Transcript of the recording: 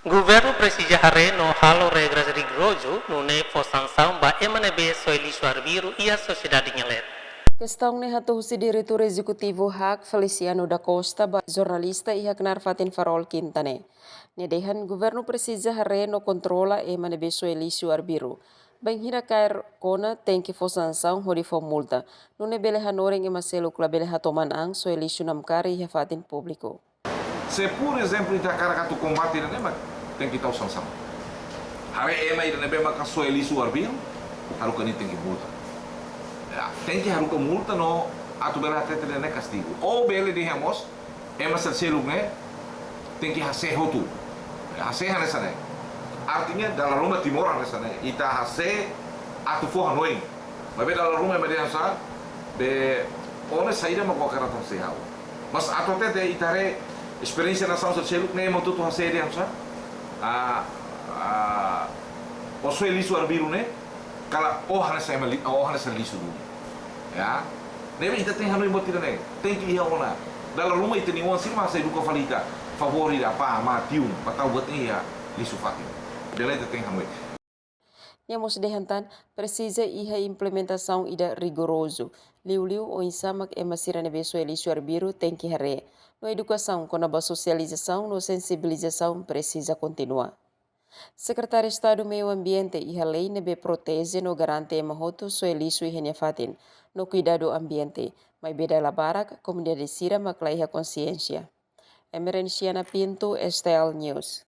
Governo Presija Hareno halo regras rigoroso nune fosanção ba emanebe soili suarbiru e a sociedade nhelet. Questão ne hatu diretor executivo Hak Feliciano da Costa ba jornalista e Haknar Fatin Farol Quintane. Nedehan governo precisa no controla e manebeso Elício Arbiru. Bem hira cair kona tem que sanção hori fo multa. Nune bele hanoreng e maselo klabele hatoman ang so Elício namkari e Fatin público. Se por exemplo Itacara tu combate mas tem que estar sanção. Hare ema ira nebe maka so Elício Arbiru, haru kani tem que multa. Tem que haru que multa no atu bela tete ne castigo. Ou bele de hemos, ema selu ne tem que hacer hotu. Hacer nessa ne. Artinya dalam rumah timoran nessa ne. Ita hacer atu fo hanoi. Mas dalam rumah media sa be one saída ma qualquer atom se hau. Mas atu tete itare experiência na São Selu ne mo tutu hacer dia sa. O so Elício Arbiru ne kala ohana sa lisu dulu. Ya, nebe ita tem hanoi motir ne, tem que ir ona. Dalam rumah itu ni wan sima saya duka falita favori apa matium patau buat ia lisu fatim. Dela ita tem hanoi. Nhamos dehantan precisa iha implementação ida rigoroso. Liu o insamak e masira nebeso Elício Arbiru tem que hare. No educação, com a socialização, no sensibilização precisa continuar. Secretário de Estado do Meio Ambiente e a lei nebe protege no garante emahoto so Elício e Fatin no cuidado ambiente, mas beda la barak comunidade sira maklaiha consciência. Emerenciana Pinto, STL News.